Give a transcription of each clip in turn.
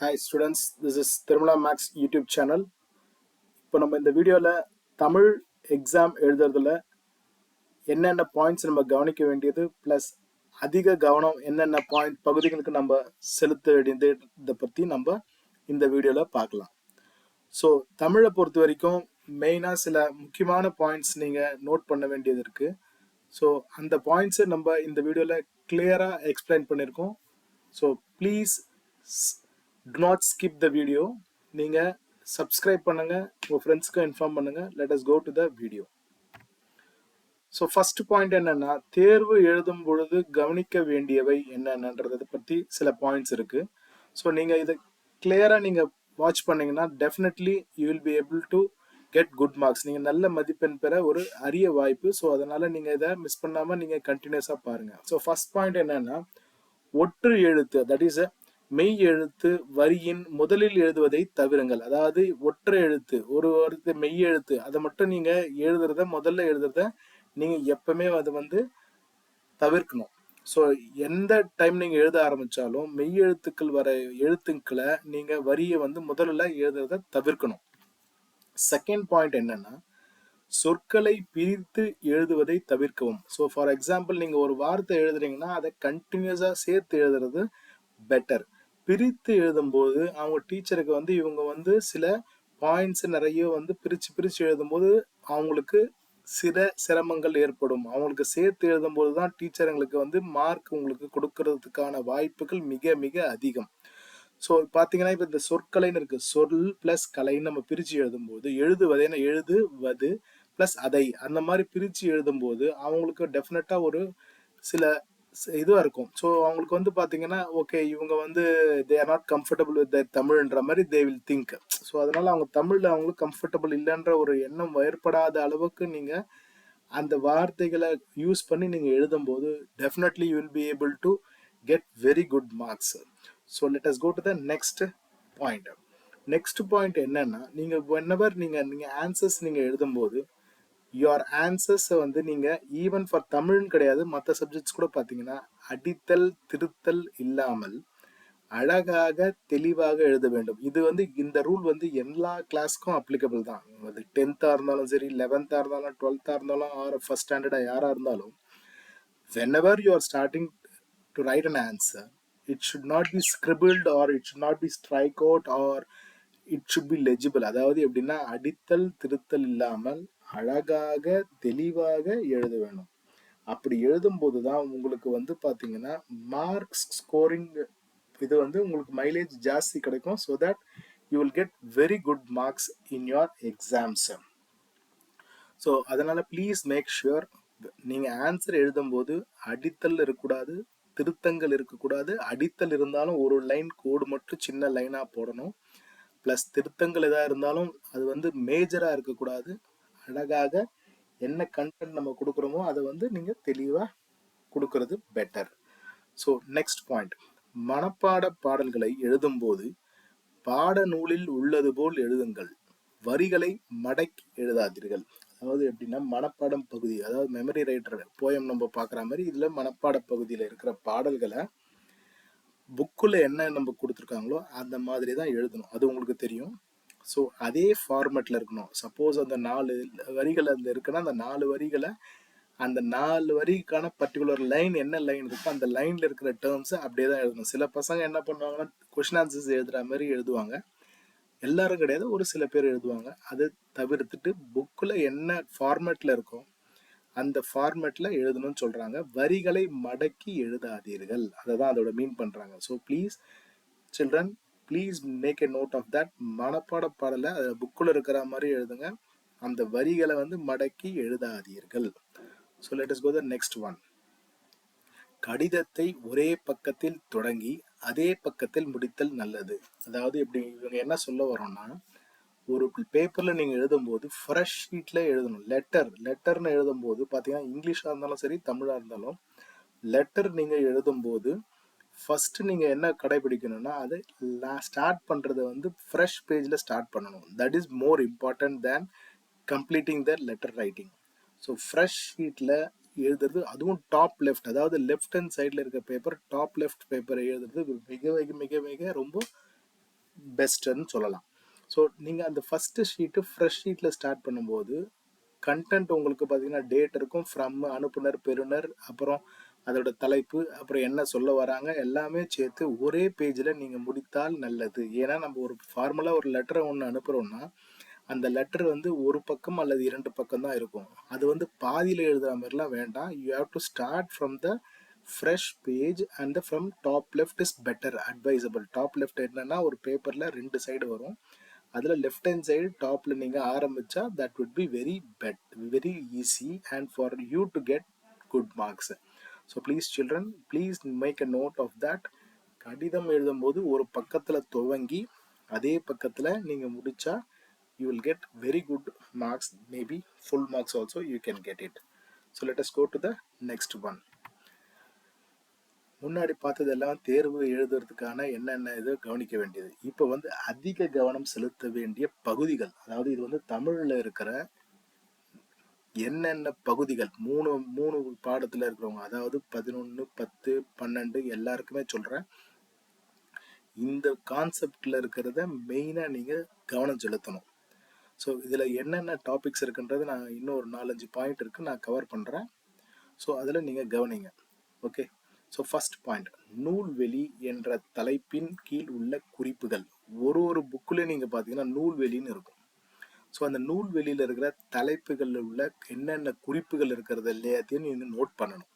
Hi students, this is Tirumala Max YouTube channel. இப்போ நம்ம இந்த வீடியோல தமிழ் எக்ஸாம் எழுதுறதுல என்னென்ன பாயிண்ட்ஸ் நம்ம கவனிக்க வேண்டியது ப்ளஸ் அதிக கவனம் என்னென்ன பாயிண்ட் பகுதிகளுக்கு நம்ம செலுத்த வேண்டியது இதை பற்றி நம்ம இந்த வீடியோவில் பார்க்கலாம். ஸோ தமிழை பொறுத்த வரைக்கும் மெயினாக சில முக்கியமான பாயிண்ட்ஸ் நீங்கள் நோட் பண்ண வேண்டியது இருக்குது. ஸோ அந்த பாயிண்ட்ஸை நம்ம இந்த வீடியோவில் கிளியராக எக்ஸ்பிளைன் பண்ணியிருக்கோம். So please do not skip the video. நீங்கள் subscribe பண்ணுங்க, உங்கள் ஃப்ரெண்ட்ஸ்க்கு இன்ஃபார்ம் பண்ணுங்க. Let us go to the video. So first point என்னன்னா, தேர்வு எழுதும் பொழுது கவனிக்க வேண்டியவை என்னன்றதை பற்றி சில பாயிண்ட்ஸ் இருக்கு. ஸோ நீங்கள் இதை கிளியராக நீங்கள் வாட்ச் பண்ணீங்கன்னா definitely you will be able to get good marks. நீங்கள் நல்ல மதிப்பெண் பெற ஒரு அரிய வாய்ப்பு. ஸோ அதனால நீங்கள் இதை மிஸ் பண்ணாமல் நீங்கள் கண்டினியூஸாக பாருங்கள். ஸோ ஃபர்ஸ்ட் பாயிண்ட் என்னன்னா, ஒற்று எழுத்து, தட் இஸ் மெய் எழுத்து வரியின் முதலில் எழுதுவதை தவிருங்கள். அதாவது ஒற்றை எழுத்து, ஒரு வார்த்தை மெய் எழுத்து, அதை மட்டும் நீங்க எழுதுறத முதல்ல எழுதுறத நீங்க எப்பவுமே அதை வந்து தவிர்க்கணும். ஸோ எந்த டைம் நீங்க எழுத ஆரம்பிச்சாலும் மெய் எழுத்துக்கள் வர எழுத்துக்களை நீங்க வரியை வந்து முதல்ல எழுதுறத தவிர்க்கணும். செகண்ட் பாயிண்ட் என்னன்னா, சொற்களை பிரித்து எழுதுவதை தவிர்க்கவும். ஸோ ஃபார் எக்ஸாம்பிள் நீங்க ஒரு வார்த்தை எழுதுறீங்கன்னா அதை கண்டினியூஸா சேர்த்து எழுதுறது பெட்டர். பிரித்து எழுதும்போது அவங்க டீச்சருக்கு வந்து இவங்க வந்து சில பாயிண்ட்ஸ் நிறைய வந்து பிரித்து எழுதும்போது அவங்களுக்கு சில சிரமங்கள் ஏற்படும். அவங்களுக்கு சேர்த்து எழுதும்போது தான் டீச்சருங்களுக்கு வந்து மார்க் உங்களுக்கு கொடுக்கறதுக்கான வாய்ப்புகள் மிக மிக அதிகம். ஸோ பார்த்தீங்கன்னா இப்போ இந்த சொற்கலைன்னு இருக்கு, சொல் பிளஸ் கலைன்னு நம்ம பிரித்து எழுதும்போது எழுதுவது பிளஸ் அதை அந்த மாதிரி பிரித்து எழுதும்போது அவங்களுக்கு டெஃபினட்டாக ஒரு சில இதுவாக இருக்கும். ஸோ அவங்களுக்கு வந்து பார்த்தீங்கன்னா ஓகே இவங்க வந்து they are not comfortable with தமிழ்ன்ற மாதிரி தே வில் திங்க். ஸோ அதனால அவங்க தமிழில் அவங்களுக்கு கம்ஃபர்டபுள் இல்லைன்ற ஒரு எண்ணம் ஏற்படாத அளவுக்கு நீங்கள் அந்த வார்த்தைகளை யூஸ் பண்ணி நீங்கள் எழுதும்போது definitely you will be able to get very good marks. So let us go to the next point. Next point என்னன்னா, நீங்கள் whenever நீங்கள் ஆன்சர்ஸ் நீங்கள் எழுதும்போது யுவர் ஆன்சர்ஸை வந்து நீங்கள் ஈவன் ஃபார் தமிழ்னு கிடையாது, மற்ற சப்ஜெக்ட்ஸ் கூட பார்த்தீங்கன்னா அடித்தல் திருத்தல் இல்லாமல் அழகாக தெளிவாக எழுத வேண்டும். இது வந்து இந்த ரூல் வந்து எல்லா கிளாஸ்க்கும் அப்ளிகபிள் தான். அது 10th இருந்தாலும் சரி, 11th இருந்தாலும், 12th இருந்தாலும், ஆர் ஃபர்ஸ்ட் ஸ்டாண்டர்டாக யாராக இருந்தாலும், whenever you are starting to write an answer, it should not be scribbled or it should not be strike out or it should be legible. அதாவது எப்படின்னா அடித்தல் திருத்தல் இல்லாமல் அழகாக தெளிவாக எழுத வேணும். அப்படி எழுதும்போது தான் உங்களுக்கு வந்து பார்த்தீங்கன்னா மார்க்ஸ் ஸ்கோரிங் இது வந்து உங்களுக்கு மைலேஜ் ஜாஸ்தி கிடைக்கும். So that you will get very good marks in your exams. So அதனால ப்ளீஸ் மேக் ஷுர் நீங்கள் ஆன்சர் எழுதும்போது அடித்தல் இருக்கக்கூடாது, திருத்தங்கள் இருக்கக்கூடாது. அடித்தல் இருந்தாலும் ஒரு லைன் கோடு மட்டும் சின்ன லைனாக போடணும். ப்ளஸ் திருத்தங்கள் எதாக இருந்தாலும் அது வந்து மேஜராக இருக்கக்கூடாது. அழகாக என்ன கண்டென்ட் நம்ம கொடுக்குறோமோ அதை வந்து நீங்கள் தெளிவாக கொடுக்கறது பெட்டர். ஸோ நெக்ஸ்ட் பாயிண்ட், மனப்பாட பாடல்களை எழுதும்போது பாடநூலில் உள்ளது போல் எழுதுங்கள், வரிகளை மடக்கி எழுதாதீர்கள். அதாவது எப்படின்னா மனப்பாடம் பகுதி, அதாவது மெமரி ரைட்டர் போயம் நம்ம பார்க்குற மாதிரி இதில் மனப்பாட பகுதியில் இருக்கிற பாடல்களை புக்கில் என்ன நம்ம கொடுத்துருக்காங்களோ அந்த மாதிரி தான் எழுதணும். அது உங்களுக்கு தெரியும். ஸோ அதே ஃபார்மேட்டில் இருக்கணும். சப்போஸ் அந்த 4 வரிகள் அந்த இருக்குன்னா அந்த 4 வரிகளை அந்த 4 வரிக்கான பர்டிகுலர் லைன் என்ன லைன் இருக்கோ அந்த லைனில் இருக்கிற டேர்ம்ஸை அப்படியே தான் எழுதணும். சில பசங்க என்ன பண்ணுவாங்கன்னா கொஷின் ஆன்சர்ஸ் எழுதுகிற மாதிரி எழுதுவாங்க, எல்லாரும் கிடையாது, ஒரு சில பேர் எழுதுவாங்க. அதை தவிர்த்துட்டு புக்கில் என்ன ஃபார்மேட்டில் இருக்கோ அந்த ஃபார்மேட்டில் எழுதணும்னு சொல்கிறாங்க. வரிகளை மடக்கி எழுதாதீர்கள், அதை தான் அதோட மீன் பண்ணுறாங்க. So please children, please make a note of that. மனப்பாட பாடலை அதை புக்கில் இருக்கிற மாதிரி எழுதுங்க, அந்த வரிகளை வந்து மடக்கி எழுதாதீர்கள். So let us go the next one. கடிதத்தை ஒரே பக்கத்தில் தொடங்கி அதே பக்கத்தில் முடித்தல் நல்லது. அதாவது எப்படி இவங்க என்ன சொல்ல வரோம்னா, ஒரு பேப்பரில் நீங்கள் எழுதும்போது ஃப்ரெஷ் ஷீட்டில் எழுதணும். லெட்டர்னு எழுதும்போது பார்த்தீங்கன்னா இங்கிலீஷாக இருந்தாலும் சரி தமிழாக இருந்தாலும் லெட்டர் நீங்கள் எழுதும்போது ஃபர்ஸ்ட் நீங்கள் என்ன கடைபிடிக்கணும்னா அது ஸ்டார்ட் பண்ணுறதை வந்து ஃப்ரெஷ் பேஜில் ஸ்டார்ட் பண்ணணும். That is more important than completing the letter writing. So fresh ஷீட்டில் எழுதுறது, அதுவும் டாப் லெஃப்ட், அதாவது லெஃப்ட் ஹேண்ட் சைடில் இருக்க பேப்பர் டாப் லெஃப்ட் பேப்பரை எழுதுறது மிக மிக மிக மிக ரொம்ப பெஸ்ட்டுன்னு சொல்லலாம். ஸோ நீங்கள் அந்த ஃபஸ்ட்டு ஷீட்டு ஃப்ரெஷ் ஷீட்டில் ஸ்டார்ட் பண்ணும்போது கண்டென்ட் உங்களுக்கு பார்த்தீங்கன்னா டேட் இருக்கும், ஃப்ரம், அனுப்புனர், பெறுநர், அப்புறம் அதோட தலைப்பு, அப்புறம் என்ன சொல்ல வராங்க எல்லாமே சேர்த்து ஒரே பேஜில் நீங்கள் முடித்தால் நல்லது. ஏன்னா நம்ம ஒரு ஃபார்மலாக ஒரு லெட்டரை ஒன்று அனுப்புகிறோம்னா அந்த லெட்டர் வந்து ஒரு பக்கம் அல்லது 2 பக்கம் தான் இருக்கும். அது வந்து பாதியில் எழுதுகிற மாதிரிலாம் வேண்டாம். You have to start from the fresh page and from top left is better advisable. Top left என்னன்னா ஒரு பேப்பரில் 2 சைடு வரும். அதில் லெஃப்ட் ஹேண்ட் சைடு டாப்பில் நீங்கள் ஆரம்பித்தா that would be very easy and for you to get good marks. So please children, please make a note of that. கடிதம் எழுதும்போது ஒரு பக்கத்தில் துவங்கி அதே பக்கத்தில் நீங்கள் முடித்தா you will get very good marks, maybe full marks also you can get it. So let us go to the next one. முன்னாடி பார்த்ததெல்லாம் தேர்வு எழுதுறதுக்கான என்னென்ன இது கவனிக்க வேண்டியது. இப்போ வந்து அதிக கவனம் செலுத்த வேண்டிய பகுதிகள், அதாவது இது வந்து தமிழில் இருக்கிற என்னென்ன பகுதிகள் மூணு மூணு பாடத்தில் இருக்கிறவங்க, அதாவது 11, 10, 12 எல்லாருக்குமே சொல்கிறேன். இந்த கான்செப்டில் இருக்கிறத மெயினாக நீங்கள் கவனம் செலுத்தணும். ஸோ இதில் என்னென்ன டாபிக்ஸ் இருக்குன்றது நான் இன்னும் ஒரு 4-5 பாயிண்ட் இருக்குது, நான் கவர் பண்ணுறேன். ஸோ அதில் நீங்கள் கவனிங்க. ஓகே. ஸோ ஃபர்ஸ்ட் பாயிண்ட், நூல்வெளி என்ற தலைப்பின் கீழ் உள்ள குறிப்புகள். ஒரு புக்குலேயும் நீங்கள் பார்த்தீங்கன்னா நூல்வெளின்னு இருக்கும். ஸோ அந்த நூல்வெளியில் இருக்கிற தலைப்புகளில் உள்ள என்னென்ன குறிப்புகள் இருக்கிறது எல்லாத்தையும் நீங்கள் நோட் பண்ணணும்.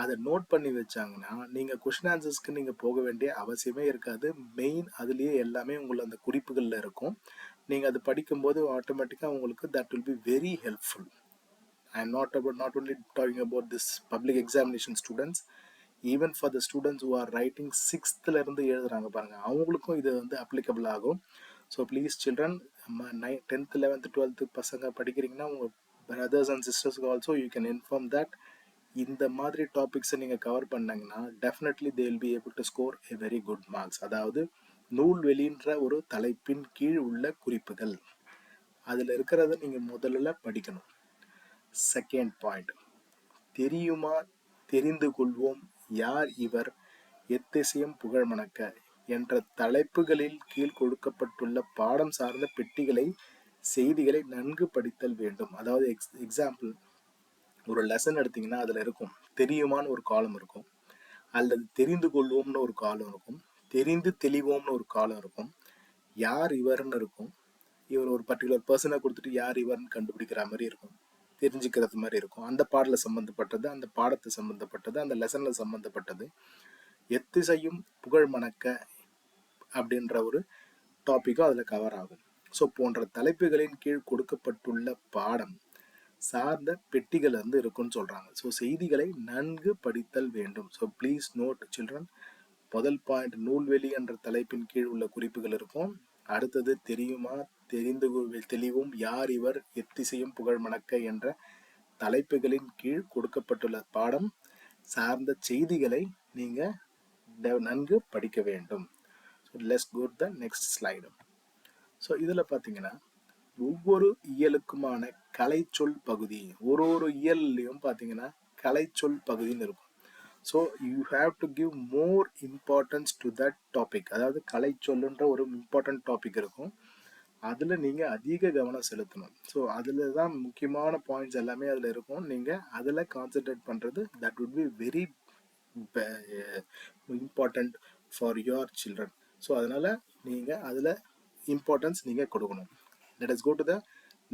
அதை நோட் பண்ணி வச்சாங்கன்னா நீங்கள் கொஷின் ஆன்சர்ஸ்க்கு நீங்கள் போக வேண்டிய அவசியமே இருக்காது. மெயின் அதுலேயே எல்லாமே உங்களுக்கு அந்த குறிப்புகளில் இருக்கும். நீங்கள் அது படிக்கும்போது ஆட்டோமேட்டிக்காக உங்களுக்கு that will be very helpful. I am not only talking about this public examination students, even for the students who are writing 6th இருந்து எழுதுறாங்க பாருங்க, அவங்களுக்கும் இது வந்து அப்ளிகபிள் ஆகும். So please children, 10th 11th 12th பசங்க படிக்கிறீங்கன்னா உங்கள் பிரதர்ஸ் அண்ட் சிஸ்டர்ஸ்க்கு also you can inform that இந்த மாதிரி டாபிக்ஸை நீங்கள் கவர் பண்ணாங்கன்னா definitely they will be able to score a very good marks. அதாவது நூல்வெளின்ற ஒரு தலைப்பின் கீழ் உள்ள குறிப்புகள், அதில் இருக்கிறத நீங்கள் முதல்ல படிக்கணும். செகண்ட் பாயிண்ட், தெரியுமா, தெரிந்து கொள்வோம், யார் இவர், எத்திசையும் புகழ் மணக்க என்ற தலைப்புகளில் கீழ் கொடுக்கப்பட்டுள்ள பாடம் சார்ந்த பெட்டிகளை செய்திகளை நன்கு படித்தல் வேண்டும். அதாவது எக்ஸாம்பிள், ஒரு லெசன் எடுத்தீங்கன்னா அதில் இருக்கும் தெரியுமான்னு ஒரு காலம் இருக்கும், அல்லது தெரிந்து கொள்வோம்னு ஒரு காலம் இருக்கும், தெரிந்து தெளிவோம்னு ஒரு காலம் இருக்கும், யார் இவர்னு இருக்கும். இவர் ஒரு பர்டிகுலர் பர்சனை கொடுத்துட்டு யார் இவர்னு கண்டுபிடிக்கிற மாதிரி இருக்கும், தெரிஞ்சுக்கிறது மாதிரி இருக்கும். அந்த பாடலில் சம்மந்தப்பட்டது, அந்த பாடத்தை சம்மந்தப்பட்டது, அந்த லெசனில் சம்மந்தப்பட்டது. எத்திசையும் புகழ் மணக்க அப்படின்ற ஒரு டாப்பிக்கும் அதில் கவர் ஆகும். ஸோ போன்ற தலைப்புகளின் கீழ் கொடுக்கப்பட்டுள்ள பாடம் சார்ந்த பெட்டிகள் வந்து இருக்குன்னு சொல்கிறாங்க. ஸோ செய்திகளை நன்கு படித்தல் வேண்டும். ஸோ ப்ளீஸ் நோட் சில்ட்ரன், முதல் பாயிண்ட் நூல்வெளி என்ற தலைப்பின் கீழ் உள்ள குறிப்புகள் இருக்கும். அடுத்தது தெரியுமா, தெரிந்து தெளிவும், யார் இவர், எத்திசையும் புகழ் மணக்க என்ற தலைப்புகளின் கீழ் கொடுக்கப்பட்டுள்ள பாடம் சார்ந்த செய்திகளை நீங்கள் நன்கு படிக்க வேண்டும். So let's go to the next slide. So இதில் பார்த்தீங்கன்னா ஒவ்வொரு இயலுக்குமான கலைச்சொல் பகுதி, ஒரு இயல்லையும் பார்த்தீங்கன்னா கலைச்சொல் பகுதின்னு இருக்கும். So you have to give more importance to that topic. அதாவது கலைச்சொல்லுன்ற ஒரு இம்பார்ட்டன்ட் டாபிக் இருக்கும், அதில் நீங்கள் அதிக கவனம் செலுத்தணும். ஸோ அதில் தான் முக்கியமான பாயிண்ட்ஸ் எல்லாமே அதில் இருக்கும். நீங்கள் அதில் கான்சென்ட்ரேட் பண்ணுறது that would be very important for your children. So அதனால் நீங்கள் அதில் இம்பார்ட்டன்ஸ் நீங்கள் கொடுக்கணும். Let us go to the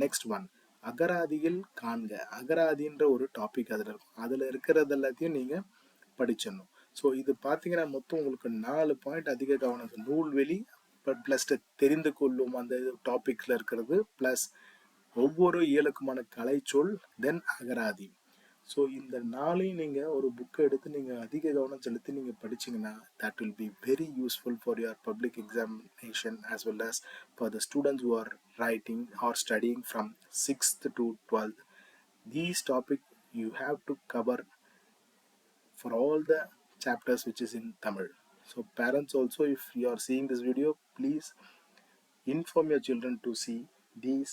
next one, அகராதியில் காண்க. அகராதின்ற ஒரு டாபிக் அதில் இருக்கும், அதில் இருக்கிறது எல்லாத்தையும் நீங்கள் படிச்சிடணும். ஸோ இது பார்த்தீங்கன்னா மொத்தம் உங்களுக்கு 4 பாயிண்ட் அதிக கவனம். நூல்வெளி ப்ளஸ் தெரிந்து கொள்ளும் அந்த டாபிக்ஸில் இருக்கிறது, ப்ளஸ் ஒவ்வொரு இயலுக்குமான கலைச்சொல், தென் அகராதி. ஸோ இந்த 4ஐயும் நீங்கள் ஒரு புக்கை எடுத்து நீங்கள் அதிக கவனம் செலுத்தி நீங்கள் படிச்சிங்கன்னா that will be very useful for your public examination as well as for the students who are writing or studying from 6th to 12th. These topics you have to cover for all the chapters which is in Tamil. So parents also, if you are seeing this video, please inform your children to see these.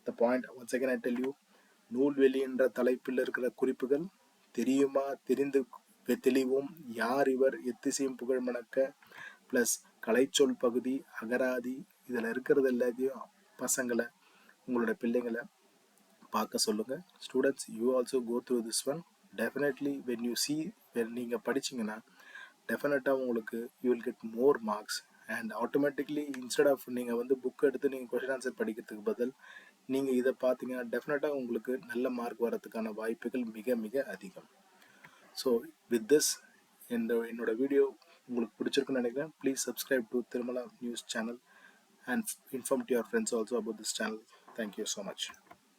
The point once again I tell you, நூல்வெளி என்ற தலைப்பில் இருக்கிற குறிப்புகள், தெரியுமா, தெரிந்து தெளிவும், யார் இவர், எத்திசையும் புகழ் மணக்க, ப்ளஸ் கலைச்சொல் பகுதி, அகராதி இதில் இருக்கிறது எல்லாத்தையும் பசங்களை, உங்களோட பிள்ளைங்களை பார்க்க சொல்லுங்கள். Students, you also go through this one. Definitely when you see, when நீங்கள் படிச்சிங்கன்னா டெஃபினட்டாக உங்களுக்கு you will get more marks. And automatically instead of நீங்கள் வந்து புக் எடுத்து நீங்கள் கொஷின் ஆன்சர் படிக்கிறதுக்கு பதில் நீங்கள் இதை பார்த்தீங்கன்னா டெஃபினட்டாக உங்களுக்கு நல்ல மார்க் வரதுக்கான வாய்ப்புகள் மிக மிக அதிகம். ஸோ வித் திஸ், என்னோட வீடியோ உங்களுக்கு பிடிச்சிருக்குன்னு நினைக்கிறேன். Please subscribe to Tirumala news channel and inform to your friends also about this channel. Thank you so much.